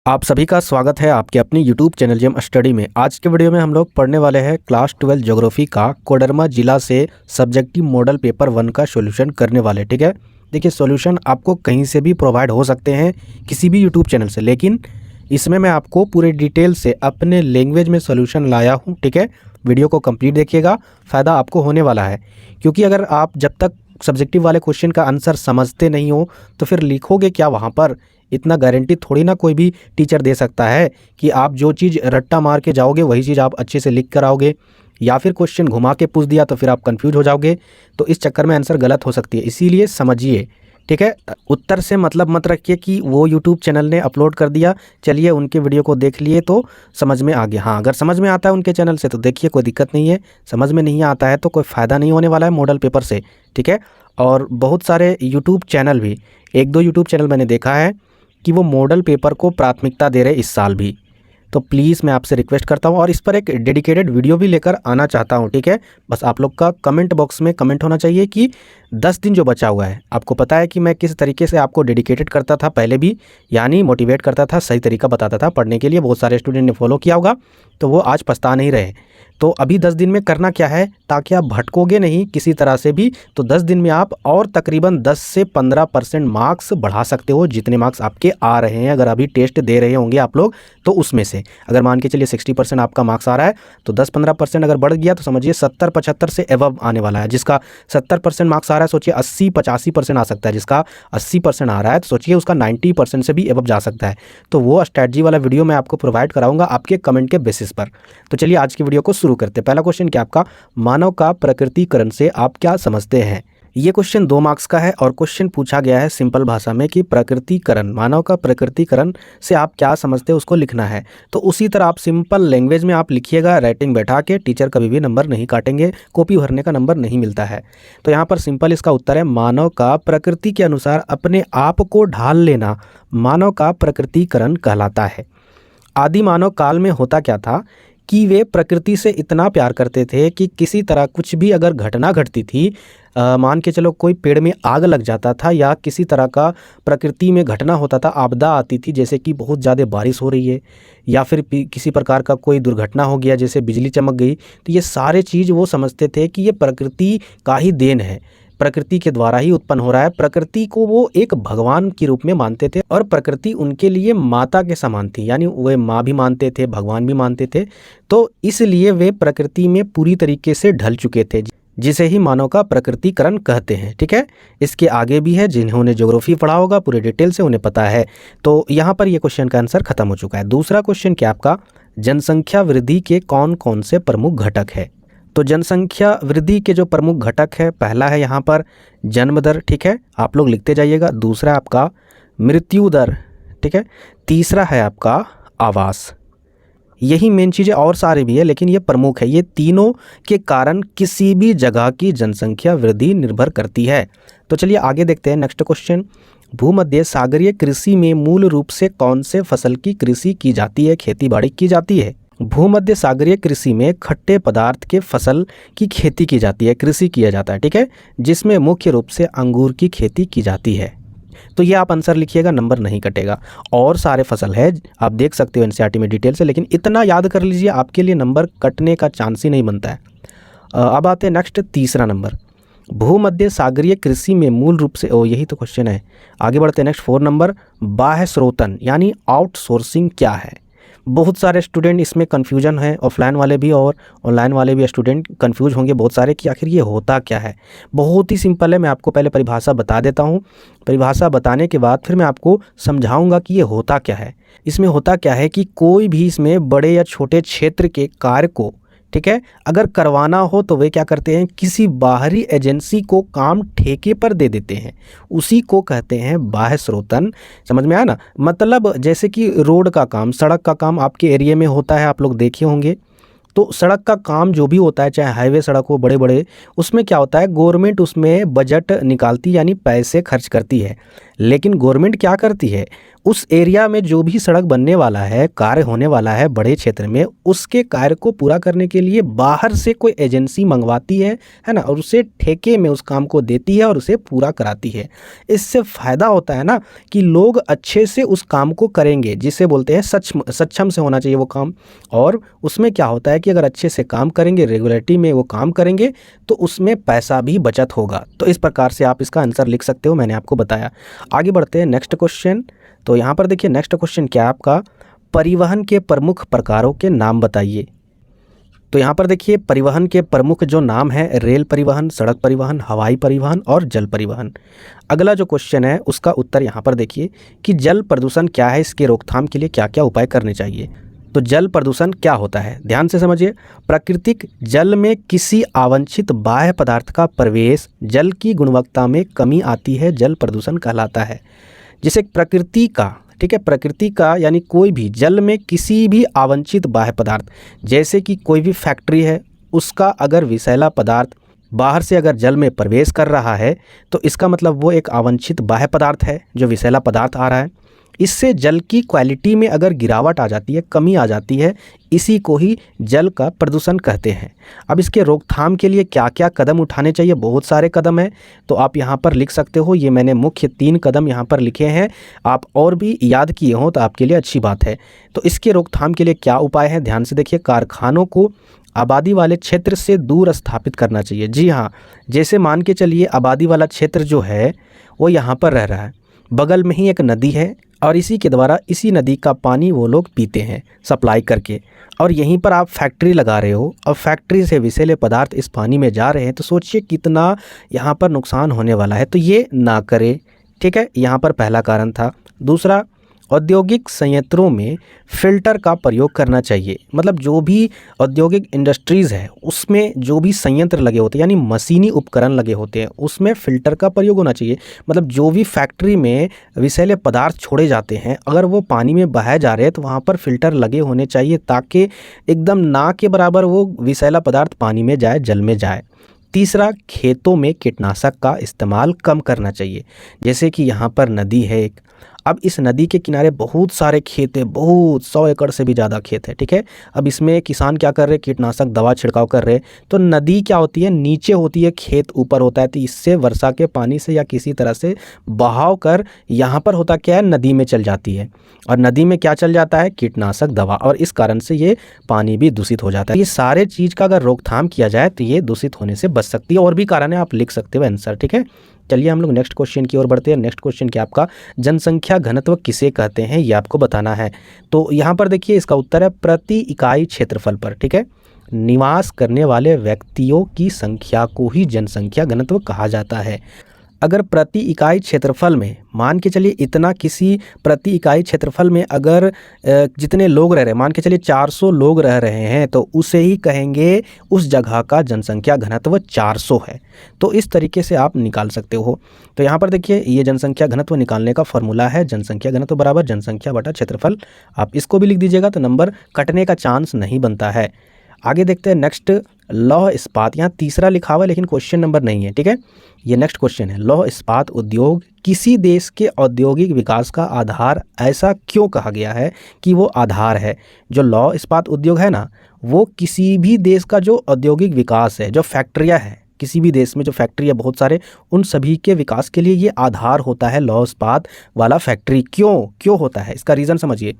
आप सभी का स्वागत है आपके अपनी YouTube चैनल जेम स्टडी में। आज के वीडियो में हम लोग पढ़ने वाले हैं क्लास 12 ज्योग्राफी का कोडरमा जिला से सब्जेक्टिव मॉडल पेपर 1 का सॉल्यूशन करने वाले। ठीक है, देखिए सॉल्यूशन आपको कहीं से भी प्रोवाइड हो सकते हैं, किसी भी YouTube चैनल से, लेकिन इसमें मैं आपको पूरे डिटेल से अपने लैंग्वेज में सॉल्यूशन लाया हूँ। ठीक है, वीडियो को कंप्लीट देखिएगा, फ़ायदा आपको होने वाला है। क्योंकि अगर आप जब तक सब्जेक्टिव वाले क्वेश्चन का आंसर समझते नहीं हो तो फिर लिखोगे क्या वहाँ पर? इतना गारंटी थोड़ी ना कोई भी टीचर दे सकता है कि आप जो चीज़ रट्टा मार के जाओगे वही चीज़ आप अच्छे से लिख कर आओगे, या फिर क्वेश्चन घुमा के पूछ दिया तो फिर आप कंफ्यूज हो जाओगे, तो इस चक्कर में आंसर गलत हो सकती है। इसीलिए समझिए, ठीक है। उत्तर से मतलब मत रखिए कि वो यूट्यूब चैनल ने अपलोड कर दिया, चलिए उनके वीडियो को देख लिए तो समझ में आ गया। हाँ, अगर समझ में आता है उनके चैनल से तो देखिए, कोई दिक्कत नहीं है। समझ में नहीं आता है तो कोई फ़ायदा नहीं होने वाला है मॉडल पेपर से। ठीक है, और बहुत सारे यूट्यूब चैनल भी, एक दो यूट्यूब चैनल मैंने देखा है कि वो मॉडल पेपर को प्राथमिकता दे रहे इस साल भी। तो प्लीज़ मैं आपसे रिक्वेस्ट करता हूँ और इस पर एक डेडिकेटेड वीडियो भी लेकर आना चाहता हूँ। ठीक है, बस आप लोग का कमेंट बॉक्स में कमेंट होना चाहिए कि 10 दिन जो बचा हुआ है, आपको पता है कि मैं किस तरीके से आपको डेडिकेटेड करता था पहले भी, यानी मोटिवेट करता था, सही तरीका बताता था पढ़ने के लिए। बहुत सारे स्टूडेंट ने फॉलो किया होगा तो वो आज पछता नहीं रहे। तो अभी 10 दिन में करना क्या है ताकि आप भटकोगे नहीं किसी तरह से भी, तो 10 दिन में आप और तकरीबन 10 से 15% मार्क्स बढ़ा सकते हो, जितने मार्क्स आपके आ रहे हैं। अगर अभी टेस्ट दे रहे होंगे आप लोग तो उसमें से अगर मान के चलिए 60% आपका मार्क्स आ रहा है तो 10-15% अगर बढ़ गया तो समझिए 70-75 से एबव आने वाला है। जिसका 70% मार्क्स आ रहा है सोचिए 80-85% आ सकता है, जिसका 80% आ रहा है तो सोचिए उसका 90% से भी एबव जा सकता है। तो वो स्ट्रैटेजी वाला वीडियो मैं आपको प्रोवाइड कराऊंगा आपके कमेंट के बेसिस पर। तो चलिए आज की वीडियो को शुरू करते हैं। पहला क्वेश्चन क्या आपका, मानव का प्रकृतिकरण से आप क्या समझते हैं? ये क्वेश्चन 2 मार्क्स का है और क्वेश्चन पूछा गया है सिंपल भाषा में कि प्रकृतिकरण, मानव का प्रकृतिकरण से आप क्या समझते हैं, उसको लिखना है। तो उसी तरह आप सिंपल लैंग्वेज में आप लिखिएगा, राइटिंग बैठा के। टीचर कभी भी नंबर नहीं काटेंगे, कॉपी भरने का नंबर नहीं मिलता है। तो यहाँ पर सिंपल इसका उत्तर है, मानव का प्रकृति के अनुसार अपने आप को ढाल लेना मानव का प्रकृतिकरण कहलाता है। आदि मानव काल में होता क्या था कि वे प्रकृति से इतना प्यार करते थे कि किसी तरह कुछ भी अगर घटना घटती थी, मान के चलो कोई पेड़ में आग लग जाता था या किसी तरह का प्रकृति में घटना होता था, आपदा आती थी, जैसे कि बहुत ज़्यादा बारिश हो रही है या फिर किसी प्रकार का कोई दुर्घटना हो गया, जैसे बिजली चमक गई, तो ये सारे चीज़ वो समझते थे कि ये प्रकृति का ही देन है, प्रकृति के द्वारा ही उत्पन्न हो रहा है। प्रकृति को वो एक भगवान के रूप में मानते थे और प्रकृति उनके लिए माता के समान थी, यानी वे माँ भी मानते थे, भगवान भी मानते थे। तो इसलिए वे प्रकृति में पूरी तरीके से ढल चुके थे, जिसे ही मानव का प्रकृतिकरण कहते हैं। ठीक है, इसके आगे भी है, जिन्होंने ज्योग्राफी पढ़ा होगा पूरे डिटेल से उन्हें पता है। तो यहाँ पर ये क्वेश्चन का आंसर खत्म हो चुका है। दूसरा क्वेश्चन क्या आपका, जनसंख्या वृद्धि के कौन कौन से प्रमुख घटक है? तो जनसंख्या वृद्धि के जो प्रमुख घटक है, पहला है यहाँ पर जन्म दर। ठीक है, आप लोग लिखते जाइएगा। दूसरा है आपका मृत्यु दर। ठीक है, तीसरा है आपका आवास। यही मेन चीज़ें, और सारे भी है लेकिन ये प्रमुख है। ये तीनों के कारण किसी भी जगह की जनसंख्या वृद्धि निर्भर करती है। तो चलिए आगे देखते हैं नेक्स्ट क्वेश्चन। भूमध्य सागरीय कृषि में मूल रूप से कौन से फसल की कृषि की जाती है, खेती बाड़ी की जाती है? भूमध्य सागरीय कृषि में खट्टे पदार्थ के फसल की खेती की जाती है, कृषि किया जाता है। ठीक है, जिसमें मुख्य रूप से अंगूर की खेती की जाती है। तो ये आप आंसर लिखिएगा, नंबर नहीं कटेगा। और सारे फसल है, आप देख सकते हो एनसीईआरटी में डिटेल से, लेकिन इतना याद कर लीजिए, आपके लिए नंबर कटने का चांस ही नहीं बनता है। अब आते हैं नेक्स्ट, तीसरा नंबर। भूमध्य सागरीय कृषि में मूल रूप से, यही तो क्वेश्चन है। आगे बढ़ते हैं नेक्स्ट 4 नंबर। बाह्य स्रोतन यानी आउटसोर्सिंग क्या है? बहुत सारे स्टूडेंट इसमें कन्फ्यूजन है, ऑफलाइन वाले भी और ऑनलाइन वाले भी स्टूडेंट कन्फ्यूज होंगे बहुत सारे कि आखिर ये होता क्या है। बहुत ही सिंपल है, मैं आपको पहले परिभाषा बता देता हूँ। परिभाषा बताने के बाद फिर मैं आपको समझाऊंगा कि ये होता क्या है। इसमें होता क्या है कि कोई भी इसमें बड़े या छोटे क्षेत्र के कार्य को, ठीक है, अगर करवाना हो तो वे क्या करते हैं, किसी बाहरी एजेंसी को काम ठेके पर दे देते हैं, उसी को कहते हैं बाह्य स्रोतन। समझ में आया ना? मतलब जैसे कि रोड का काम, सड़क का काम आपके एरिया में होता है, आप लोग देखे होंगे। तो सड़क का काम जो भी होता है, चाहे हाईवे सड़क हो बड़े बड़े, उसमें क्या होता है, गवर्नमेंट उसमें बजट निकालती यानी पैसे खर्च करती है। लेकिन गवर्नमेंट क्या करती है, उस एरिया में जो भी सड़क बनने वाला है, कार्य होने वाला है बड़े क्षेत्र में, उसके कार्य को पूरा करने के लिए बाहर से कोई एजेंसी मंगवाती है ना, और उसे ठेके में उस काम को देती है और उसे पूरा कराती है। इससे फ़ायदा होता है ना कि लोग अच्छे से उस काम को करेंगे, जिसे बोलते हैं सक्षम से होना चाहिए वो काम। और उसमें क्या होता है कि अगर अच्छे से काम करेंगे, रेगुलरिटी में वो काम करेंगे, तो उसमें पैसा भी बचत होगा। तो इस प्रकार से आप इसका आंसर लिख सकते हो, मैंने आपको बताया। आगे बढ़ते हैं नेक्स्ट क्वेश्चन। तो यहाँ पर देखिए नेक्स्ट क्वेश्चन क्या है आपका, परिवहन के प्रमुख प्रकारों के नाम बताइए। तो यहाँ पर देखिए परिवहन के प्रमुख जो नाम है, रेल परिवहन, सड़क परिवहन, हवाई परिवहन और जल परिवहन। अगला जो क्वेश्चन है उसका उत्तर यहाँ पर देखिए कि जल प्रदूषण क्या है, इसके रोकथाम के लिए क्या क्या उपाय करने चाहिए। तो जल प्रदूषण क्या होता है, ध्यान से समझिए। प्राकृतिक जल में किसी अवांछित बाह्य पदार्थ का प्रवेश, जल की गुणवत्ता में कमी आती है, जल प्रदूषण कहलाता है। जिसे प्रकृति का, ठीक है, प्रकृति का यानी कोई भी जल में किसी भी अवांछित बाह्य पदार्थ, जैसे कि कोई भी फैक्ट्री है, उसका अगर विषैला पदार्थ बाहर से अगर जल में प्रवेश कर रहा है, तो इसका मतलब वो एक अवांछित बाह्य पदार्थ है, जो विषैला पदार्थ आ रहा है। इससे जल की क्वालिटी में अगर गिरावट आ जाती है, कमी आ जाती है, इसी को ही जल का प्रदूषण कहते हैं। अब इसके रोकथाम के लिए क्या क्या कदम उठाने चाहिए, बहुत सारे कदम हैं, तो आप यहाँ पर लिख सकते हो। ये मैंने मुख्य 3 कदम यहाँ पर लिखे हैं, आप और भी याद किए हों तो आपके लिए अच्छी बात है। तो इसके रोकथाम के लिए क्या उपाय हैं, ध्यान से देखिए। कारखानों को आबादी वाले क्षेत्र से दूर स्थापित करना चाहिए। जी हाँ, जैसे मान के चलिए आबादी वाला क्षेत्र जो है वो यहाँ पर रह रहा है, बगल में ही एक नदी है और इसी के द्वारा इसी नदी का पानी वो लोग पीते हैं सप्लाई करके, और यहीं पर आप फैक्ट्री लगा रहे हो और फैक्ट्री से विषैले पदार्थ इस पानी में जा रहे हैं, तो सोचिए कितना यहाँ पर नुकसान होने वाला है। तो ये ना करें, ठीक है, यहाँ पर पहला कारण था। दूसरा, औद्योगिक संयंत्रों में फ़िल्टर का प्रयोग करना चाहिए। मतलब जो भी औद्योगिक इंडस्ट्रीज़ है उसमें जो भी संयंत्र लगे होते हैं, यानी मशीनी उपकरण लगे होते हैं, उसमें फ़िल्टर का प्रयोग होना चाहिए। मतलब जो भी फैक्ट्री में विषैले पदार्थ छोड़े जाते हैं, अगर वो पानी में बहाए जा रहे हैं, तो वहाँ पर फ़िल्टर लगे होने चाहिए, ताकि एकदम ना के बराबर वो विषैला पदार्थ पानी में जाए, जल में जाए। तीसरा, खेतों में कीटनाशक का इस्तेमाल कम करना चाहिए। जैसे कि यहाँ पर नदी है एक, अब इस नदी के किनारे बहुत सारे खेत है, बहुत 100 एकड़ से भी ज़्यादा खेत है, ठीक है। अब इसमें किसान क्या कर रहे हैं, कीटनाशक दवा छिड़काव कर रहे हैं। तो नदी क्या होती है, नीचे होती है, खेत ऊपर होता है, तो इससे वर्षा के पानी से या किसी तरह से बहाव कर यहाँ पर होता क्या है, नदी में चल जाती है, और नदी में क्या चल जाता है, कीटनाशक दवा, और इस कारण से ये पानी भी दूषित हो जाता है। ये सारे चीज़ का अगर रोकथाम किया जाए तो ये दूषित होने से बच सकती है। और भी कारण है, आप लिख सकते हो आंसर, ठीक है। चलिए हम लोग नेक्स्ट क्वेश्चन की ओर बढ़ते हैं। नेक्स्ट क्वेश्चन क्या आपका, जनसंख्या घनत्व किसे कहते हैं, ये आपको बताना है। तो यहाँ पर देखिए इसका उत्तर है प्रति इकाई क्षेत्रफल पर, ठीक है। निवास करने वाले व्यक्तियों की संख्या को ही जनसंख्या घनत्व कहा जाता है। अगर प्रति इकाई क्षेत्रफल में मान के चलिए इतना, किसी प्रति इकाई क्षेत्रफल में अगर जितने लोग रह रहे हैं, मान के चलिए 400 लोग रह रहे हैं, तो उसे ही कहेंगे उस जगह का जनसंख्या घनत्व 400 है। तो इस तरीके से आप निकाल सकते हो। तो यहाँ पर देखिए ये जनसंख्या घनत्व निकालने का फॉर्मूला है, जनसंख्या घनत्व बराबर जनसंख्या बटा क्षेत्रफल। आप इसको भी लिख दीजिएगा तो नंबर कटने का चांस नहीं बनता है। आगे देखते हैं नेक्स्ट, लौह इस्पात। यहाँ तीसरा लिखा हुआ है लेकिन क्वेश्चन नंबर नहीं है, ठीक है। ये नेक्स्ट क्वेश्चन है, लौह इस्पात उद्योग किसी देश के औद्योगिक विकास का आधार ऐसा क्यों कहा गया है कि वो आधार है। जो लौह इस्पात उद्योग है ना, वो किसी भी देश का जो औद्योगिक विकास है, जो फैक्ट्रियाँ हैं, किसी भी देश में जो फैक्ट्री है बहुत सारे, उन सभी के विकास के लिए ये आधार होता है लौह इस्पात वाला फैक्ट्री। क्यों होता है, इसका रीज़न समझिए।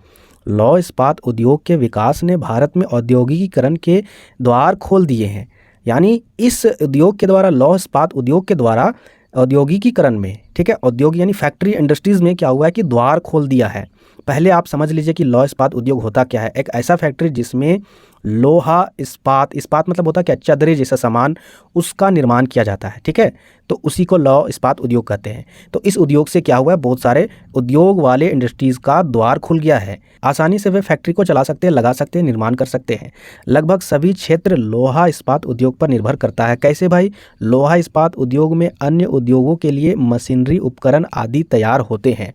लौह इस्पात उद्योग के विकास ने भारत में औद्योगिकीकरण के द्वार खोल दिए हैं। यानी इस उद्योग के द्वारा, लौह इस्पात उद्योग के द्वारा औद्योगिकीकरण में, ठीक है, उद्योग यानी फैक्ट्री इंडस्ट्रीज़ में क्या हुआ है कि द्वार खोल दिया है। पहले आप समझ लीजिए कि लौह इस्पात उद्योग होता क्या है। एक ऐसा फैक्ट्री जिसमें लोहा इस्पात मतलब होता क्या, चदरे जैसा सामान, उसका निर्माण किया जाता है, ठीक है। तो उसी को लौह इस्पात उद्योग कहते हैं। तो इस उद्योग से क्या हुआ है, बहुत सारे उद्योग वाले इंडस्ट्रीज़ का द्वार खुल गया है। आसानी से वे फैक्ट्री को चला सकते हैं, लगा सकते हैं, निर्माण कर सकते हैं। लगभग सभी क्षेत्र लोहा इस्पात उद्योग पर निर्भर करता है। कैसे भाई, लोहा इस्पात उद्योग में अन्य उद्योगों के लिए मशीनरी, उपकरण आदि तैयार होते हैं।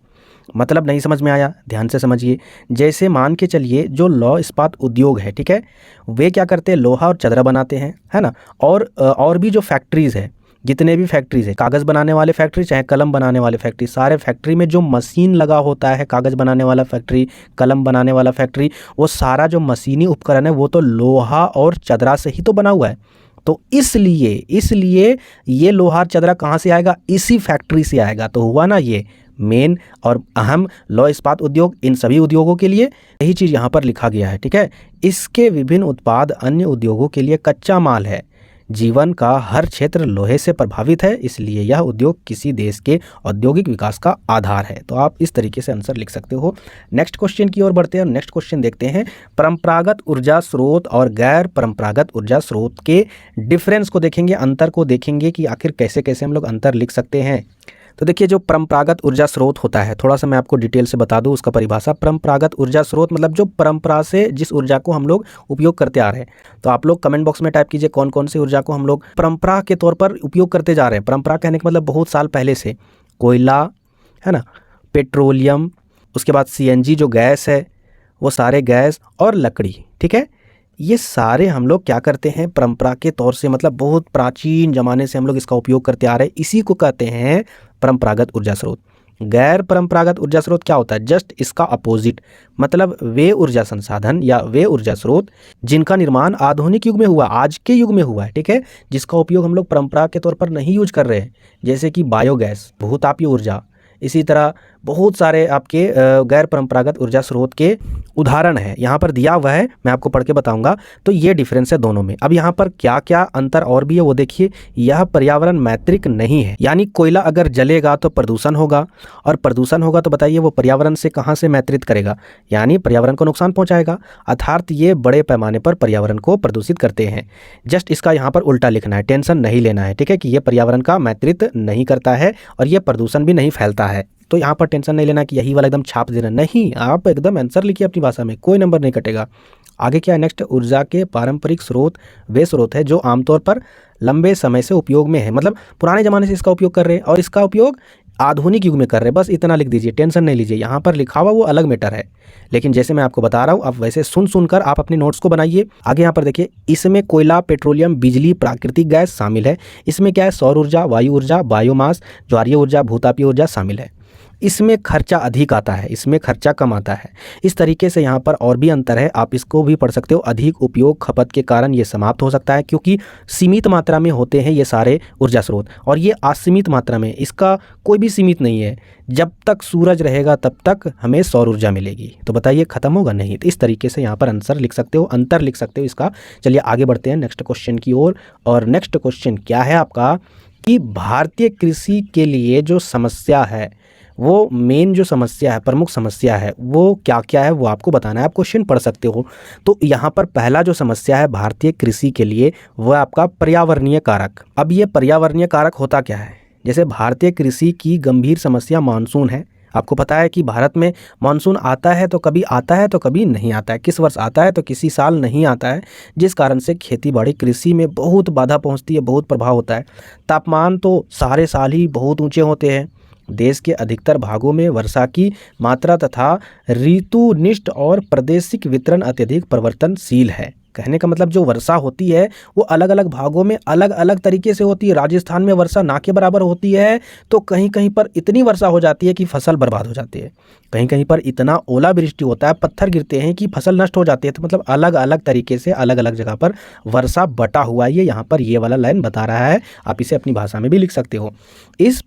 मतलब नहीं समझ में आया, ध्यान से समझिए। जैसे मान के चलिए जो लौह इस्पात उद्योग है, ठीक है, वे क्या करते हैं, लोहा और चदरा बनाते हैं, है ना। और भी जो फैक्ट्रीज़ है, जितने भी फैक्ट्रीज है, कागज़ बनाने वाले फैक्ट्री चाहे कलम बनाने वाले फैक्ट्री, सारे फैक्ट्री में जो मशीन लगा होता है, कागज़ बनाने वाला फैक्ट्री, कलम बनाने वाला फैक्ट्री, वो सारा जो मशीनी उपकरण है वो तो लोहा और चदरा से ही तो बना हुआ है। तो इसलिए ये लोहा चदरा कहाँ से आएगा? इसी फैक्ट्री से आएगा। तो हुआ ना ये मेन और अहम लौह इस्पात उद्योग। इन सभी उद्योगों के लिए यही चीज़ यहाँ पर लिखा गया है, ठीक है। इसके विभिन्न उत्पाद अन्य उद्योगों के लिए कच्चा माल है। जीवन का हर क्षेत्र लोहे से प्रभावित है, इसलिए यह उद्योग किसी देश के औद्योगिक विकास का आधार है। तो आप इस तरीके से आंसर लिख सकते हो। नेक्स्ट क्वेश्चन की ओर बढ़ते हैं। नेक्स्ट क्वेश्चन देखते हैं, परंपरागत ऊर्जा स्रोत और गैर परंपरागत ऊर्जा स्रोत के डिफरेंस को देखेंगे, अंतर को देखेंगे कि आखिर कैसे कैसे हम लोग अंतर लिख सकते हैं। तो देखिए, जो परंपरागत ऊर्जा स्रोत होता है, थोड़ा सा मैं आपको डिटेल से बता दूं उसका परिभाषा। परंपरागत ऊर्जा स्रोत मतलब जो परंपरा से जिस ऊर्जा को हम लोग उपयोग करते आ रहे हैं। तो आप लोग कमेंट बॉक्स में टाइप कीजिए कौन कौन सी ऊर्जा को हम लोग परंपरा के तौर पर उपयोग करते जा रहे हैं। परंपरा कहने का मतलब बहुत साल पहले से, कोयला है ना, पेट्रोलियम, उसके बाद CNG जो गैस है, वो सारे गैस और लकड़ी, ठीक है। ये सारे हम लोग क्या करते हैं, परंपरा के तौर से, मतलब बहुत प्राचीन ज़माने से हम लोग इसका उपयोग करते आ रहे हैं। इसी को कहते हैं परंपरागत ऊर्जा स्रोत। गैर परंपरागत ऊर्जा स्रोत क्या होता है? जस्ट इसका अपोजिट, मतलब वे ऊर्जा संसाधन या वे ऊर्जा स्रोत जिनका निर्माण आधुनिक युग में हुआ, आज के युग में हुआ है, ठीक है, जिसका उपयोग हम लोग परंपरा के तौर पर नहीं यूज कर रहे हैं, जैसे कि बायोगैस, भूतापीय ऊर्जा। इसी तरह बहुत सारे आपके गैर परंपरागत ऊर्जा स्रोत के उदाहरण है, यहाँ पर दिया हुआ है, मैं आपको पढ़ के बताऊंगा। तो ये डिफरेंस है दोनों में। अब यहाँ पर क्या क्या अंतर और भी है वो देखिए। यह पर्यावरण मैत्रिक नहीं है, यानी कोयला अगर जलेगा तो प्रदूषण होगा, और प्रदूषण होगा तो बताइए वो पर्यावरण से कहाँ से मैत्रित करेगा, यानी पर्यावरण को नुकसान पहुँचाएगा। अर्थात ये बड़े पैमाने पर पर्यावरण को प्रदूषित करते हैं। जस्ट इसका यहाँ पर उल्टा लिखना है, टेंशन नहीं लेना है, ठीक है, कि ये पर्यावरण का मैत्रित नहीं करता है और ये प्रदूषण भी नहीं फैलता है। तो यहाँ पर टेंशन नहीं लेना कि यही वाला एकदम छाप देना, नहीं, आप एकदम आंसर लिखिए अपनी भाषा में, कोई नंबर नहीं कटेगा। आगे क्या है नेक्स्ट, ऊर्जा के पारंपरिक स्रोत वे स्रोत है जो आमतौर पर लंबे समय से उपयोग में है, मतलब पुराने ज़माने से इसका उपयोग कर रहे हैं और इसका उपयोग आधुनिक युग में कर रहे हैं। बस इतना लिख दीजिए, टेंशन नहीं लीजिए। यहाँ पर लिखा हुआ वो अलग मैटर है, लेकिन जैसे मैं आपको बता रहा हूँ आप वैसे सुनकर आप अपने नोट्स को बनाइए। आगे यहाँ पर देखिए, इसमें कोयला, पेट्रोलियम, बिजली, प्राकृतिक गैस शामिल है। इसमें क्या है, सौर ऊर्जा, वायु ऊर्जा, बायोमास, ज्वारीय ऊर्जा, भूतापीय ऊर्जा शामिल है। इसमें खर्चा अधिक आता है, इसमें खर्चा कम आता है। इस तरीके से यहाँ पर और भी अंतर है, आप इसको भी पढ़ सकते हो। अधिक उपयोग खपत के कारण ये समाप्त हो सकता है, क्योंकि सीमित मात्रा में होते हैं ये सारे ऊर्जा स्रोत, और ये असीमित मात्रा में, इसका कोई भी सीमित नहीं है। जब तक सूरज रहेगा तब तक हमें सौर ऊर्जा मिलेगी। तो बताइए खत्म होगा? नहीं। तो इस तरीके से यहाँ पर आंसर लिख सकते हो, अंतर लिख सकते हो इसका। चलिए आगे बढ़ते हैं नेक्स्ट क्वेश्चन की ओर। और नेक्स्ट क्वेश्चन क्या है आपका, कि भारतीय कृषि के लिए जो समस्या है, वो मेन जो समस्या है, प्रमुख समस्या है, वो क्या क्या है वो आपको बताना है। आप क्वेश्चन पढ़ सकते हो। तो यहाँ पर पहला जो समस्या है भारतीय कृषि के लिए, वो है आपका पर्यावरणीय कारक। अब ये पर्यावरणीय कारक होता क्या है? जैसे भारतीय कृषि की गंभीर समस्या मानसून है। आपको पता है कि भारत में मानसून आता है तो कभी नहीं आता है। किस वर्ष आता है तो किसी साल नहीं आता है, जिस कारण से खेती बाड़ी कृषि में बहुत बाधा पहुंचती है, बहुत प्रभाव होता है। तापमान तो सारे साल ही बहुत ऊंचे होते हैं। देश के अधिकतर भागों में वर्षा की मात्रा तथा ऋतुनिष्ठ और प्रादेशिक वितरण अत्यधिक परिवर्तनशील है। कहने का मतलब जो वर्षा होती है वो अलग अलग भागों में अलग अलग तरीके से होती है। राजस्थान में वर्षा ना के बराबर होती है, तो कहीं कहीं पर इतनी वर्षा हो जाती है कि फसल बर्बाद हो जाती है। कहीं कहीं पर इतना ओलावृष्टि होता है, पत्थर गिरते हैं कि फसल नष्ट हो जाती है। तो मतलब अलग अलग तरीके से अलग अलग जगह पर वर्षा बटा हुआ है। ये यहाँ पर ये वाला लाइन बता रहा है, आप इसे अपनी भाषा में भी लिख सकते हो। इस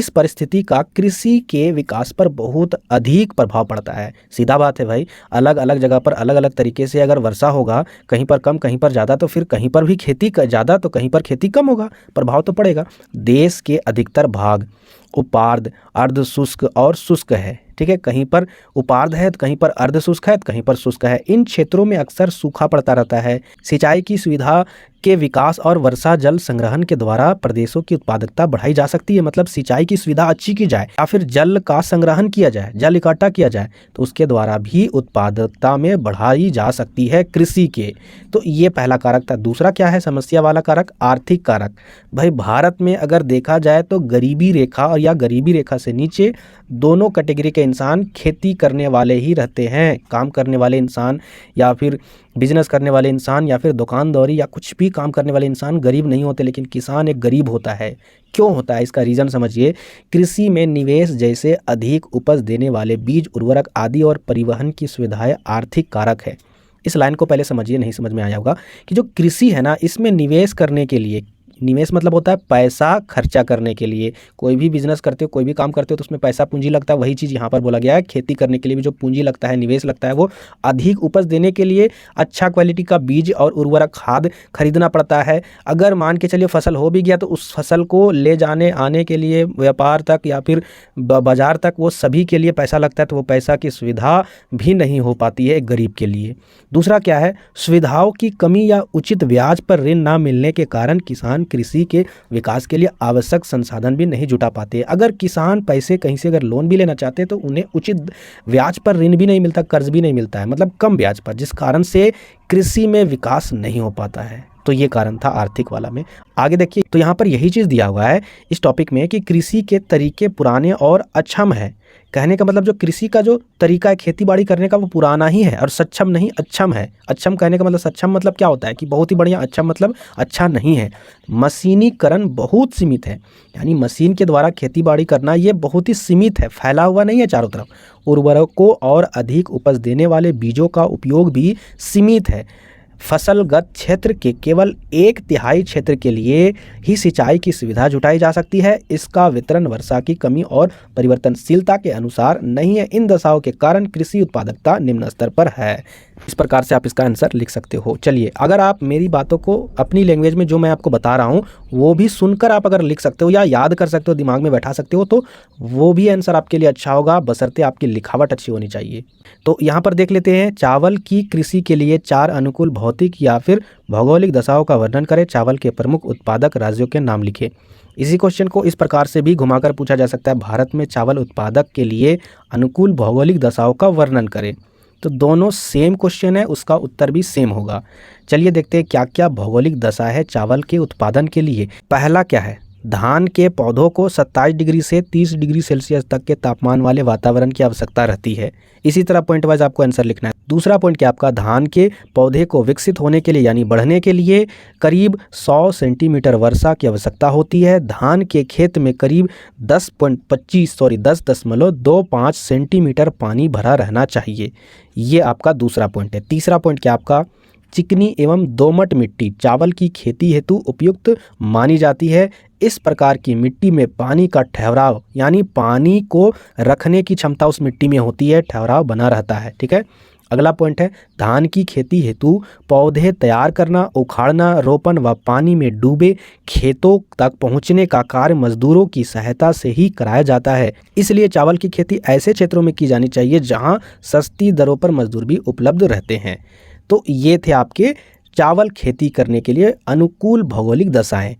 परिस्थिति का कृषि के विकास पर बहुत अधिक प्रभाव पड़ता है। सीधा बात है भाई, अलग अलग जगह पर अलग अलग तरीके से अगर वर्षा होगा, कहीं पर कम कहीं पर ज़्यादा, तो फिर कहीं पर भी खेती ज़्यादा तो कहीं पर खेती कम होगा, प्रभाव तो पड़ेगा। देश के अधिकतर भाग उपार्द, अर्ध शुष्क और शुष्क है, ठीक है। कहीं पर उपार्द है तो कहीं पर अर्ध शुष्क है तो कहीं पर शुष्क है। इन क्षेत्रों में अक्सर सूखा पड़ता रहता है। सिंचाई की सुविधा के विकास और वर्षा जल संग्रहण के द्वारा प्रदेशों की उत्पादकता बढ़ाई जा सकती है। मतलब सिंचाई की सुविधा अच्छी की जाए या फिर जल का संग्रहण किया जाए, जल इकट्ठा किया जाए, तो उसके द्वारा भी उत्पादकता में बढ़ाई जा सकती है कृषि के। तो ये पहला कारक था। दूसरा क्या है समस्या वाला कारक? आर्थिक कारक। भाई भारत में अगर देखा जाए तो गरीबी रेखा और या गरीबी रेखा से नीचे दोनों कैटेगरी के इंसान खेती करने वाले ही रहते हैं। काम करने वाले इंसान या फिर बिजनेस करने वाले इंसान या फिर दुकानदारी या कुछ भी काम करने वाले इंसान गरीब नहीं होते, लेकिन किसान एक गरीब होता है। क्यों होता है इसका रीज़न समझिए। कृषि में निवेश जैसे अधिक उपज देने वाले बीज, उर्वरक आदि और परिवहन की सुविधाएं आर्थिक कारक है। इस लाइन को पहले समझिए, नहीं समझ में आया होगा कि जो कृषि है ना, इसमें निवेश करने के लिए, निवेश मतलब होता है पैसा खर्चा करने के लिए। कोई भी बिजनेस करते हो, कोई भी काम करते हो तो उसमें पैसा पूंजी लगता है। वही चीज़ यहाँ पर बोला गया है, खेती करने के लिए भी जो पूंजी लगता है, निवेश लगता है, वो अधिक उपज देने के लिए अच्छा क्वालिटी का बीज और उर्वरक खाद खरीदना पड़ता है। अगर मान के चलिए फसल हो भी गया तो उस फसल को ले जाने आने के लिए व्यापार तक या फिर बाजार तक, वो सभी के लिए पैसा लगता है, तो वो पैसा की सुविधा भी नहीं हो पाती है एक गरीब के लिए। दूसरा क्या है, सुविधाओं की कमी या उचित ब्याज पर ऋण ना मिलने के कारण किसान कृषि के विकास के लिए आवश्यक संसाधन भी नहीं जुटा पाते। अगर किसान पैसे कहीं से अगर लोन भी लेना चाहते हैं तो उन्हें उचित ब्याज पर ऋण भी नहीं मिलता, कर्ज भी नहीं मिलता है, मतलब कम ब्याज पर, जिस कारण से कृषि में विकास नहीं हो पाता है। तो ये कारण था आर्थिक वाला में। आगे देखिए, तो यहाँ पर यही चीज़ दिया हुआ है इस टॉपिक में कि कृषि के तरीके पुराने और अक्षम है। कहने का मतलब जो कृषि का जो तरीका है खेती बाड़ी करने का, वो पुराना ही है और सक्षम नहीं, अक्षम है। अक्षम कहने का मतलब, सक्षम मतलब क्या होता है कि बहुत ही बढ़िया, अक्षम मतलब अच्छा नहीं है। मशीनीकरण बहुत सीमित है, यानी मशीन के द्वारा खेती बाड़ी करना ये बहुत ही सीमित है, फैला हुआ नहीं है चारों तरफ। उर्वरकों और अधिक उपज देने वाले बीजों का उपयोग भी सीमित है। फसलगत क्षेत्र के केवल 1/3 क्षेत्र के लिए ही सिंचाई की सुविधा जुटाई जा सकती है। इसका वितरण वर्षा की कमी और परिवर्तनशीलता के अनुसार नहीं है। इन दशाओं के कारण कृषि उत्पादकता निम्न स्तर पर है। इस प्रकार से आप इसका आंसर लिख सकते हो। चलिए, अगर आप मेरी बातों को अपनी लैंग्वेज में जो मैं आपको बता रहा हूँ वो भी सुनकर आप अगर लिख सकते हो या याद कर सकते हो, दिमाग में बैठा सकते हो, तो वो भी आंसर आपके लिए अच्छा होगा, बशर्ते आपकी लिखावट अच्छी होनी चाहिए। तो यहाँ पर देख लेते हैं, चावल की कृषि के लिए 4 अनुकूल भौतिक या फिर भौगोलिक दशाओं का वर्णन करें। चावल के प्रमुख उत्पादक राज्यों के नाम लिखें। इसी क्वेश्चन को इस प्रकार से भी घुमाकर पूछा जा सकता है, भारत में चावल उत्पादक के लिए अनुकूल भौगोलिक दशाओं का वर्णन करें। तो दोनों सेम क्वेश्चन है, उसका उत्तर भी सेम होगा। चलिए देखते हैं क्या क्या भौगोलिक दशा है चावल के उत्पादन के लिए। पहला क्या है, धान के पौधों को 27 डिग्री से 30 डिग्री सेल्सियस तक के तापमान वाले वातावरण की आवश्यकता रहती है। इसी तरह पॉइंट वाइज आपको आंसर लिखना है। दूसरा पॉइंट क्या आपका, धान के पौधे को विकसित होने के लिए यानी बढ़ने के लिए करीब 100 सेंटीमीटर वर्षा की आवश्यकता होती है। धान के खेत में करीब 10.25 सेंटीमीटर पानी भरा रहना चाहिए। ये आपका दूसरा पॉइंट है। तीसरा पॉइंट क्या आपका, चिकनी एवं दोमट मिट्टी चावल की खेती हेतु उपयुक्त मानी जाती है। इस प्रकार की मिट्टी में पानी का ठहराव यानी पानी को रखने की क्षमता उस मिट्टी में होती है, ठहराव बना रहता है। ठीक है। अगला पॉइंट है, धान की खेती हेतु पौधे तैयार करना, उखाड़ना, रोपण व पानी में डूबे खेतों तक पहुंचने का कार्य मजदूरों की सहायता से ही कराया जाता है। इसलिए चावल की खेती ऐसे क्षेत्रों में की जानी चाहिए जहां सस्ती दरों पर मजदूर भी उपलब्ध रहते हैं। तो ये थे आपके चावल खेती करने के लिए अनुकूल भौगोलिक दशाएं।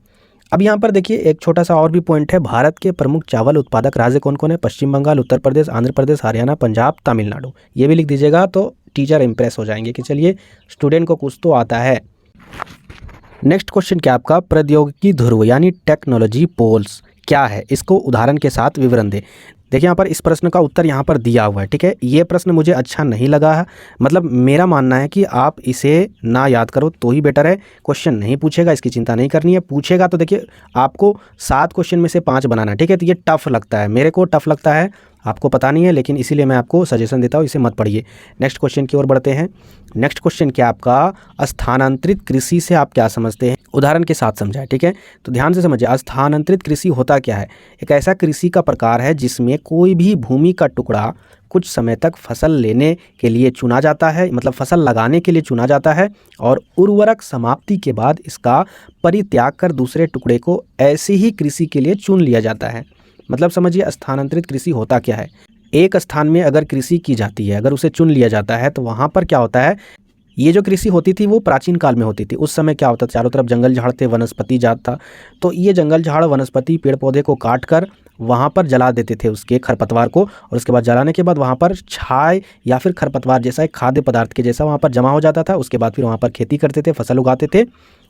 अब यहाँ पर देखिए एक छोटा सा और भी पॉइंट है, भारत के प्रमुख चावल उत्पादक राज्य कौन कौन है, पश्चिम बंगाल, उत्तर प्रदेश, आंध्र प्रदेश, हरियाणा, पंजाब, तमिलनाडु। ये भी लिख दीजिएगा तो टीचर इंप्रेस हो जाएंगे कि चलिए स्टूडेंट को कुछ तो आता है। नेक्स्ट क्वेश्चन क्या आपका, प्रौद्योगिकी ध्रुव यानी टेक्नोलॉजी पोल्स क्या है, इसको उदाहरण के साथ विवरण दे। देखिए यहाँ पर इस प्रश्न का उत्तर यहाँ पर दिया हुआ है। ठीक है, ये प्रश्न मुझे अच्छा नहीं लगा है, मतलब मेरा मानना है कि आप इसे ना याद करो तो ही बेटर है। क्वेश्चन नहीं पूछेगा इसकी चिंता नहीं करनी है, पूछेगा तो देखिए आपको 7 क्वेश्चन में से 5 बनाना है। ठीक है, तो ये टफ लगता है, मेरे को टफ लगता है, आपको पता नहीं है, लेकिन इसीलिए मैं आपको सजेशन देता हूँ, इसे मत पढ़िए। नेक्स्ट क्वेश्चन की ओर बढ़ते हैं। नेक्स्ट क्वेश्चन क्या आपका, स्थानांतरित कृषि से आप क्या समझते हैं, उदाहरण के साथ समझाएं। ठीक है, तो ध्यान से समझिए, स्थानांतरित कृषि होता क्या है। एक ऐसा कृषि का प्रकार है जिसमें कोई भी भूमि का टुकड़ा कुछ समय तक फसल लेने के लिए चुना जाता है, मतलब फसल लगाने के लिए चुना जाता है, और उर्वरक समाप्ति के बाद इसका परित्याग कर दूसरे टुकड़े को ऐसी ही कृषि के लिए चुन लिया जाता है। मतलब समझिए स्थानांतरित कृषि होता क्या है, एक स्थान में अगर कृषि की जाती है, अगर उसे चुन लिया जाता है तो वहाँ पर क्या होता है, ये जो कृषि होती थी वो प्राचीन काल में होती थी। उस समय क्या होता था, चारों तरफ जंगल झाड़ थे, वनस्पति जात था, तो ये जंगल झाड़ वनस्पति पेड़ पौधे को काट कर वहाँ पर जला देते थे उसके खरपतवार को, और उसके बाद जलाने के बाद वहाँ पर छाय या फिर खरपतवार जैसा एक खाद्य पदार्थ के जैसा वहाँ पर जमा हो जाता था। उसके बाद फिर वहाँ पर खेती करते थे, फसल उगाते थे।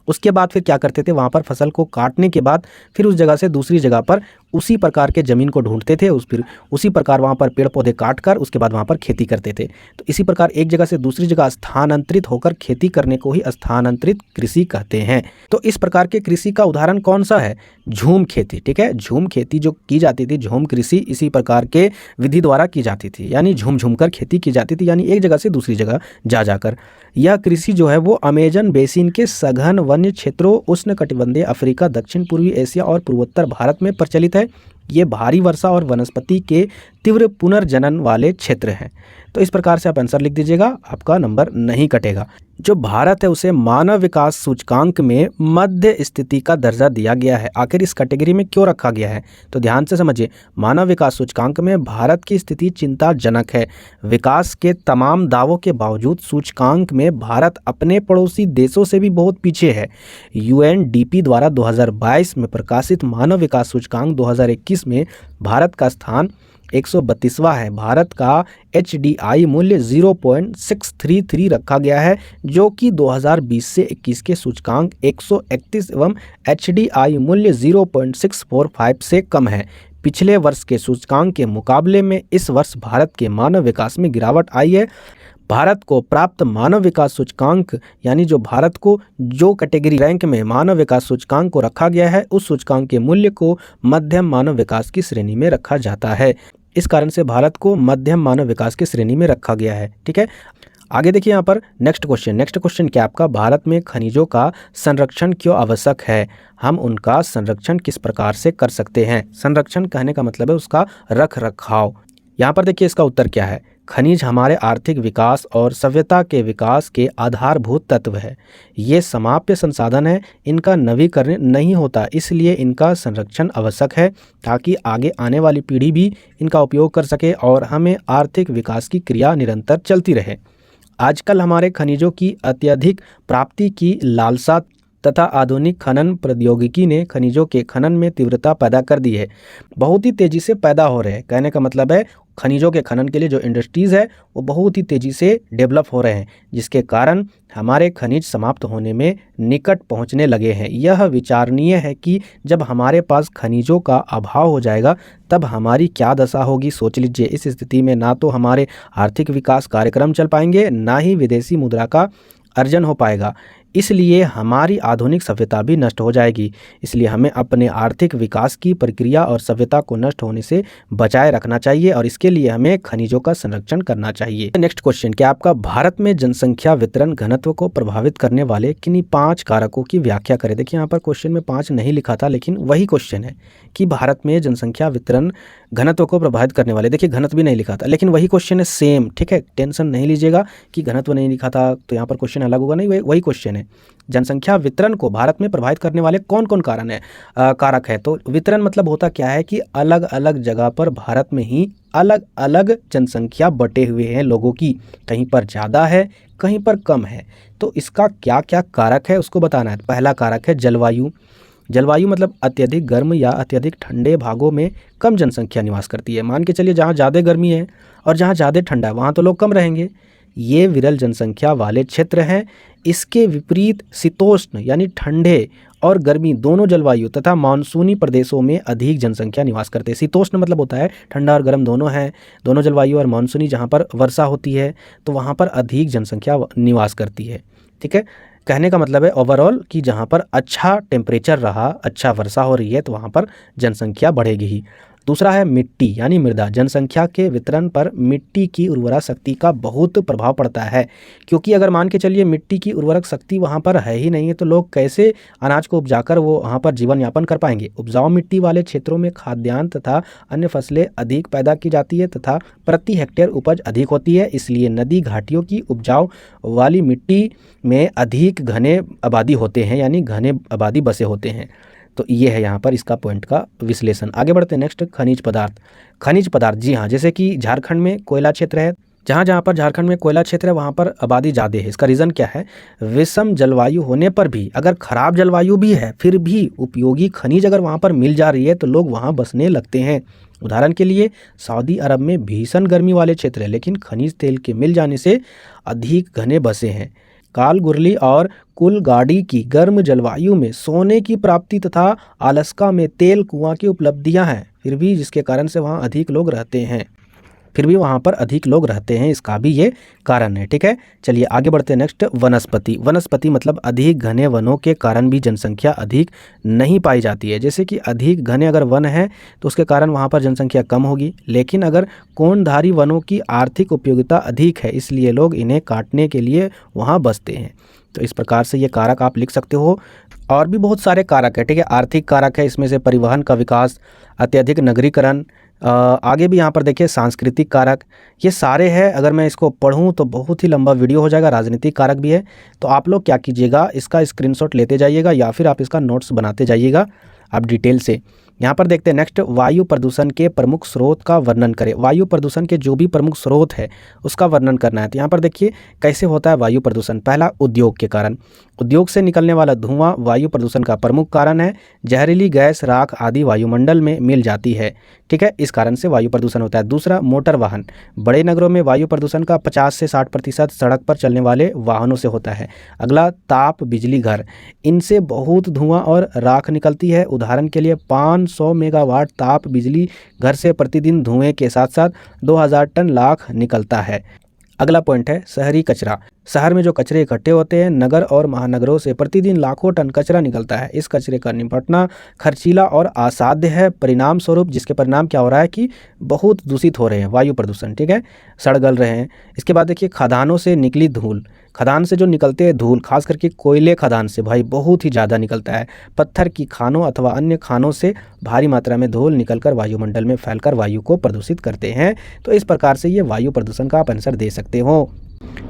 उसके बाद फिर क्या करते थे, वहाँ पर फसल को काटने के बाद फिर उस जगह से दूसरी जगह पर उसी प्रकार के ज़मीन को ढूंढते थे, फिर उसी प्रकार वहाँ पर पेड़ पौधे काट कर उसके बाद वहाँ पर खेती करते थे। तो इसी प्रकार एक जगह से दूसरी जगह स्थानांतरित होकर खेती करने को ही स्थानांतरित कृषि कहते हैं। तो इस प्रकार के कृषि का उदाहरण कौन सा है? झूम खेती। ठीक है, झूम खेती जो की जाती थी, झूम कृषि इसी प्रकार के विधि द्वारा की जाती थी, यानी झूम झूम कर खेती की जाती थी, यानी एक जगह से दूसरी जगह जा जाकर। यह कृषि जो है वो अमेजन बेसिन के सघन वन्य क्षेत्रों, उष्णकटिबंधीय अफ्रीका, दक्षिण पूर्वी एशिया और पूर्वोत्तर भारत में प्रचलित है। ये भारी वर्षा और वनस्पति के तीव्र पुनर्जनन वाले क्षेत्र हैं। तो इस प्रकार से आप आंसर लिख दीजिएगा, आपका नंबर नहीं कटेगा। जो भारत है उसे मानव विकास सूचकांक में मध्य स्थिति का दर्जा दिया गया है। आखिर इस कैटेगरी में क्यों रखा गया है? तो ध्यान से समझिए, मानव विकास सूचकांक में भारत की स्थिति चिंताजनक है। विकास के तमाम दावों के बावजूद सूचकांक में भारत अपने पड़ोसी देशों से भी बहुत पीछे है। यूएनडीपी द्वारा 2022 में प्रकाशित मानव विकास सूचकांक 2021 में भारत का स्थान 132वां है। भारत का HDI मूल्य 0.633 रखा गया है, जो कि 2020 से 21 के सूचकांक 131 एवं HDI मूल्य 0.645 से कम है। पिछले वर्ष के सूचकांक के मुकाबले में इस वर्ष भारत के मानव विकास में गिरावट आई है। भारत को प्राप्त मानव विकास सूचकांक, यानी जो भारत को जो कैटेगरी रैंक में मानव विकास सूचकांक को रखा गया है, उस सूचकांक के मूल्य को मध्यम मानव विकास की श्रेणी में रखा जाता है। इस कारण से भारत को मध्यम मानव विकास की श्रेणी में रखा गया है। ठीक है, आगे देखिए यहाँ पर नेक्स्ट क्वेश्चन क्या आपका? भारत में खनिजों का संरक्षण क्यों आवश्यक है? हम उनका संरक्षण किस प्रकार से कर सकते हैं? संरक्षण कहने का मतलब है उसका रख रखाव। यहाँ पर देखिए इसका उत्तर क्या है? खनिज हमारे आर्थिक विकास और सभ्यता के विकास के आधारभूत तत्व है। ये समाप्य संसाधन है, इनका नवीकरण नहीं होता, इसलिए इनका संरक्षण आवश्यक है ताकि आगे आने वाली पीढ़ी भी इनका उपयोग कर सके और हमें आर्थिक विकास की क्रिया निरंतर चलती रहे। आजकल हमारे खनिजों की अत्यधिक प्राप्ति की लालसा तथा आधुनिक खनन प्रौद्योगिकी ने खनिजों के खनन में तीव्रता पैदा कर दी है। बहुत ही तेज़ी से पैदा हो रहे हैं, कहने का मतलब है खनिजों के खनन के लिए जो इंडस्ट्रीज़ है वो बहुत ही तेज़ी से डेवलप हो रहे हैं, जिसके कारण हमारे खनिज समाप्त होने में निकट पहुंचने लगे हैं। यह विचारणीय है कि जब हमारे पास खनिजों का अभाव हो जाएगा तब हमारी क्या दशा होगी, सोच लीजिए। इस स्थिति में ना तो हमारे आर्थिक विकास कार्यक्रम चल पाएंगे, ना ही विदेशी मुद्रा का अर्जन हो पाएगा। इसलिए हमारी आधुनिक सभ्यता भी नष्ट हो जाएगी। इसलिए हमें अपने आर्थिक विकास की प्रक्रिया और सभ्यता को नष्ट होने से बचाए रखना चाहिए और इसके लिए हमें खनिजों का संरक्षण करना चाहिए। नेक्स्ट क्वेश्चन क्या आपका? भारत में जनसंख्या वितरण घनत्व को प्रभावित करने वाले किन्हीं 5 कारकों की व्याख्या करें। देखिए यहाँ पर क्वेश्चन में 5 नहीं लिखा था, लेकिन वही क्वेश्चन है कि भारत में जनसंख्या वितरण घनत्व को प्रभावित करने वाले, देखिए घनत्व भी नहीं लिखा था, लेकिन वही क्वेश्चन है सेम। ठीक है, टेंशन नहीं लीजिएगा कि घनत्व नहीं लिखा था तो यहाँ पर क्वेश्चन अलग होगा, नहीं, वही क्वेश्चन है। जनसंख्या वितरण को भारत में प्रभावित करने वाले कौन कौन कारक है? तो वितरण मतलब होता क्या है कि अलग अलग जगह पर भारत में ही अलग अलग जनसंख्या बटे हुए हैं लोगों की, कहीं पर ज़्यादा है कहीं पर कम है। तो इसका क्या क्या कारक है उसको बताना है। पहला कारक है जलवायु। जलवायु मतलब अत्यधिक गर्म या अत्यधिक ठंडे भागों में कम जनसंख्या निवास करती है। मान के चलिए जहाँ ज़्यादा गर्मी है और जहाँ ज़्यादा ठंडा है वहाँ तो लोग कम रहेंगे, ये विरल जनसंख्या वाले क्षेत्र हैं। इसके विपरीत शीतोष्ण यानी ठंडे और गर्मी दोनों जलवायु तथा मानसूनी प्रदेशों में अधिक जनसंख्या निवास करते हैं। शीतोष्ण मतलब होता है ठंडा और गर्म दोनों हैं, दोनों जलवायु, और मानसूनी जहाँ पर वर्षा होती है तो वहाँ पर अधिक जनसंख्या निवास करती है। ठीक है, कहने का मतलब है ओवरऑल कि जहाँ पर अच्छा टेम्परेचर रहा, अच्छा वर्षा हो रही है तो वहाँ पर जनसंख्या बढ़ेगी ही। दूसरा है मिट्टी यानी मृदा। जनसंख्या के वितरण पर मिट्टी की उर्वरा शक्ति का बहुत प्रभाव पड़ता है, क्योंकि अगर मान के चलिए मिट्टी की उर्वरक शक्ति वहाँ पर है ही नहीं है तो लोग कैसे अनाज को उपजाकर वो वहाँ पर जीवन यापन कर पाएंगे। उपजाऊ मिट्टी वाले क्षेत्रों में खाद्यान्न तथा अन्य फसलें अधिक पैदा की जाती है तथा प्रति हेक्टेयर उपज अधिक होती है। इसलिए नदी घाटियों की उपजाऊ वाली मिट्टी में अधिक घने आबादी होते हैं, यानी घने आबादी बसे होते हैं। तो ये है यहाँ पर इसका पॉइंट का विश्लेषण। आगे बढ़ते हैं नेक्स्ट, खनिज पदार्थ। खनिज पदार्थ, जी हाँ, जैसे कि झारखंड में कोयला क्षेत्र है, जहाँ पर झारखंड में कोयला क्षेत्र है वहाँ पर आबादी ज़्यादा है। इसका रीज़न क्या है? विषम जलवायु होने पर भी, अगर खराब जलवायु भी है फिर भी उपयोगी खनिज अगर वहाँ पर मिल जा रही है तो लोग वहाँ बसने लगते हैं। उदाहरण के लिए सऊदी अरब में भीषण गर्मी वाले क्षेत्र है, लेकिन खनिज तेल के मिल जाने से अधिक घने बसे हैं। कालगुरली और कुलगाड़ी की गर्म जलवायु में सोने की प्राप्ति तथा अलास्का में तेल कुआं की उपलब्धियां हैं, फिर भी जिसके कारण से वहाँ अधिक लोग रहते हैं, इसका भी ये कारण है। ठीक है, चलिए आगे बढ़ते हैं। नेक्स्ट, वनस्पति। वनस्पति मतलब अधिक घने वनों के कारण भी जनसंख्या अधिक नहीं पाई जाती है। जैसे कि अधिक घने अगर वन है तो उसके कारण वहाँ पर जनसंख्या कम होगी, लेकिन अगर कोणधारी वनों की आर्थिक उपयोगिता अधिक है, इसलिए लोग इन्हें काटने के लिए वहाँ बसते हैं। तो इस प्रकार से ये कारक आप लिख सकते हो। और भी बहुत सारे कारक है। ठीक है, आर्थिक कारक है, इसमें से परिवहन का विकास, अत्यधिक नगरीकरण, आगे भी यहाँ पर देखिए सांस्कृतिक कारक, ये सारे हैं। अगर मैं इसको पढ़ूँ तो बहुत ही लंबा वीडियो हो जाएगा। राजनीतिक कारक भी है। तो आप लोग क्या कीजिएगा, इसका स्क्रीनशॉट लेते जाइएगा या फिर आप इसका नोट्स बनाते जाइएगा आप डिटेल से। यहाँ पर देखते हैं नेक्स्ट, वायु प्रदूषण के प्रमुख स्रोत का वर्णन करें। वायु प्रदूषण के जो भी प्रमुख स्रोत है उसका वर्णन करना है। तो यहाँ पर देखिए कैसे होता है वायु प्रदूषण। पहला, उद्योग के कारण। उद्योग से निकलने वाला धुआं वायु प्रदूषण का प्रमुख कारण है। जहरीली गैस, राख आदि वायुमंडल में मिल जाती है। ठीक है, इस कारण से वायु प्रदूषण होता है। दूसरा, मोटर वाहन। बड़े नगरों में वायु प्रदूषण का 50 से 60% सड़क पर चलने वाले वाहनों से होता है। अगला, ताप बिजली घर। इनसे बहुत धुआं और राख निकलती है। उदाहरण के लिए 500 मेगावाट ताप बिजली घर से प्रतिदिन धुएं के साथ साथ 2000 टन लाख निकलता है। अगला पॉइंट है शहरी कचरा। शहर में जो कचरे इकट्ठे होते हैं, नगर और महानगरों से प्रतिदिन लाखों टन कचरा निकलता है। इस कचरे का निपटना खर्चीला और असाध्य है। परिणाम स्वरूप जिसके परिणाम क्या हो रहा है कि बहुत दूषित हो रहे हैं, वायु प्रदूषण। ठीक है, सड़ गल रहे हैं। इसके बाद देखिए खदानों से निकली धूल। खदान से जो निकलते हैं धूल, खास करके कोयले खदान से भाई बहुत ही ज़्यादा निकलता है। पत्थर की खानों अथवा अन्य खानों से भारी मात्रा में धूल निकलकर वायुमंडल में फैलकर वायु को प्रदूषित करते हैं। तो इस प्रकार से ये वायु प्रदूषण का आप आंसर दे सकते हो।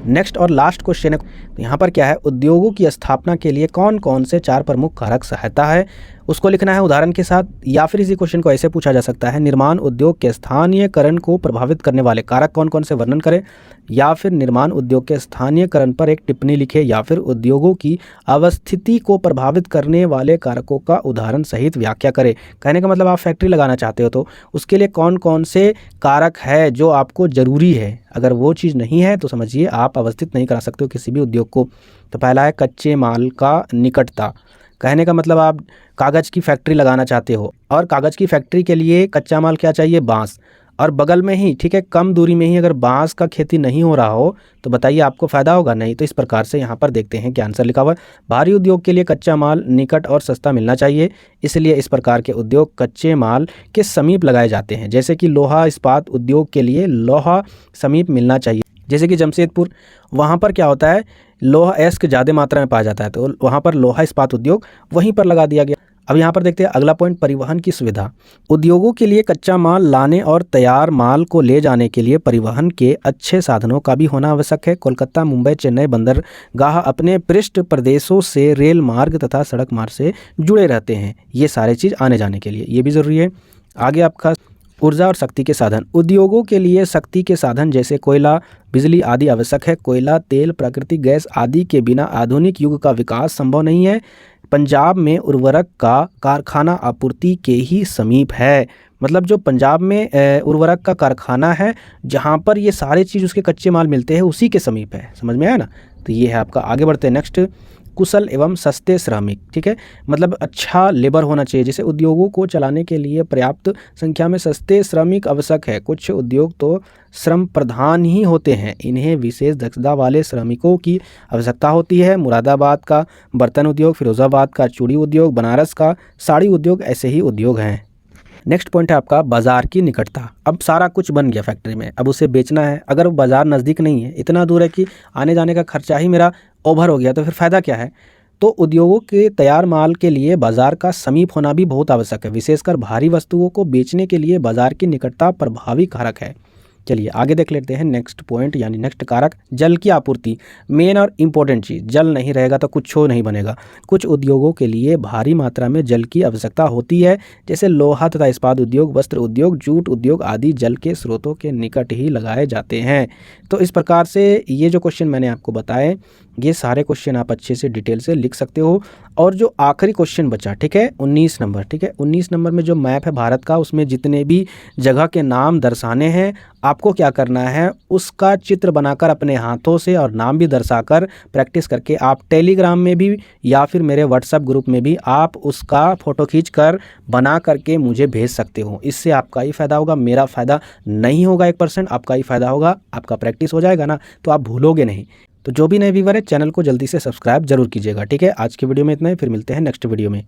नेक्स्ट और लास्ट क्वेश्चन है, तो यहाँ पर क्या है, उद्योगों की स्थापना के लिए कौन कौन से 4 प्रमुख कारक सहायता है, उसको लिखना है उदाहरण के साथ। या फिर इसी क्वेश्चन को ऐसे पूछा जा सकता है, निर्माण उद्योग के स्थानीयकरण को प्रभावित करने वाले कारक कौन कौन से वर्णन करें। या फिर निर्माण उद्योग के स्थानीयकरण पर एक टिप्पणी लिखे। या फिर उद्योगों की अवस्थिति को प्रभावित करने वाले कारकों का उदाहरण सहित व्याख्या करें। कहने का मतलब आप फैक्ट्री लगाना चाहते हो तो उसके लिए कौन कौन से कारक है जो आपको ज़रूरी है। अगर वो चीज़ नहीं है तो समझिए आप अवस्थित नहीं करा सकते हो किसी भी उद्योग को। तो पहला है कच्चे माल का निकटता। कहने का मतलब आप कागज़ की फैक्ट्री लगाना चाहते हो और कागज़ की फैक्ट्री के लिए कच्चा माल क्या चाहिए, बांस। और बगल में ही, ठीक है, कम दूरी में ही अगर बांस का खेती नहीं हो रहा हो तो बताइए आपको फ़ायदा होगा नहीं। तो इस प्रकार से यहाँ पर देखते हैं क्या आंसर लिखा हुआ है। भारी उद्योग के लिए कच्चा माल निकट और सस्ता मिलना चाहिए, इसलिए इस प्रकार के उद्योग कच्चे माल के समीप लगाए जाते हैं। जैसे कि लोहा इस्पात उद्योग के लिए लोहा समीप मिलना चाहिए। जैसे कि जमशेदपुर, वहाँ पर क्या होता है, लोहा एस्क ज़्यादा मात्रा में पाया जाता है, तो वहाँ पर लोहा इस्पात उद्योग वहीं पर लगा दिया गया। अब यहाँ पर देखते हैं अगला पॉइंट, परिवहन की सुविधा। उद्योगों के लिए कच्चा माल लाने और तैयार माल को ले जाने के लिए परिवहन के अच्छे साधनों का भी होना आवश्यक है। कोलकाता, मुंबई, चेन्नई बंदरगाह अपने पृष्ठ प्रदेशों से रेल मार्ग तथा सड़क मार्ग से जुड़े रहते हैं। ये सारे चीज़ आने जाने के लिए ये भी ज़रूरी है। आगे आपका ऊर्जा और शक्ति के साधन। उद्योगों के लिए शक्ति के साधन जैसे कोयला, बिजली आदि आवश्यक है। कोयला, तेल, प्राकृतिक गैस आदि के बिना आधुनिक युग का विकास संभव नहीं है। पंजाब में उर्वरक का कारखाना आपूर्ति के ही समीप है। मतलब जो पंजाब में उर्वरक का कारखाना है जहाँ पर ये सारे चीज़ उसके कच्चे माल मिलते हैं उसी के समीप है। समझ में आया ना। तो ये है आपका। आगे बढ़ते हैं नेक्स्ट, कुशल एवं सस्ते श्रमिक। ठीक है, मतलब अच्छा लेबर होना चाहिए। जैसे उद्योगों को चलाने के लिए पर्याप्त संख्या में सस्ते श्रमिक आवश्यक है। कुछ उद्योग तो श्रम प्रधान ही होते हैं, इन्हें विशेष दक्षता वाले श्रमिकों की आवश्यकता होती है। मुरादाबाद का बर्तन उद्योग, फिरोजाबाद का चूड़ी उद्योग, बनारस का साड़ी उद्योग ऐसे ही उद्योग हैं। नेक्स्ट पॉइंट है आपका बाज़ार की निकटता। अब सारा कुछ बन गया फैक्ट्री में, अब उसे बेचना है। अगर वो बाज़ार नज़दीक नहीं है, इतना दूर है कि आने जाने का खर्चा ही मेरा ओवर हो गया, तो फिर फ़ायदा क्या है। तो उद्योगों के तैयार माल के लिए बाज़ार का समीप होना भी बहुत आवश्यक है। विशेषकर भारी वस्तुओं को बेचने के लिए बाज़ार की निकटता प्रभावी कारक है। चलिए आगे देख लेते हैं नेक्स्ट पॉइंट यानी नेक्स्ट कारक, जल की आपूर्ति। मेन और इम्पोर्टेंट चीज़, जल नहीं रहेगा तो कुछ नहीं बनेगा। कुछ उद्योगों के लिए भारी मात्रा में जल की आवश्यकता होती है, जैसे लोहा तथा इस्पात उद्योग, वस्त्र उद्योग, जूट उद्योग आदि जल के स्रोतों के निकट ही लगाए जाते हैं। तो इस प्रकार से ये जो क्वेश्चन मैंने आपको बताए, ये सारे क्वेश्चन आप अच्छे से डिटेल से लिख सकते हो। और जो आखिरी क्वेश्चन बचा, ठीक है, 19 नंबर, ठीक है, 19 नंबर में जो मैप है भारत का, उसमें जितने भी जगह के नाम दर्शाने हैं आपको क्या करना है, उसका चित्र बनाकर अपने हाथों से और नाम भी दर्शाकर प्रैक्टिस करके आप टेलीग्राम में भी या फिर मेरे व्हाट्सएप ग्रुप में भी आप उसका फ़ोटो खींचकर बना करके मुझे भेज सकते हो। इससे आपका ही फ़ायदा होगा, मेरा फ़ायदा नहीं होगा 1%, आपका ही फ़ायदा होगा। आपका प्रैक्टिस हो जाएगा ना, तो आप भूलोगे नहीं। तो जो भी नए व्यूअर है, चैनल को जल्दी से सब्सक्राइब जरूर कीजिएगा। ठीक है, आज की वीडियो में इतना ही, फिर मिलते हैं नेक्स्ट वीडियो में।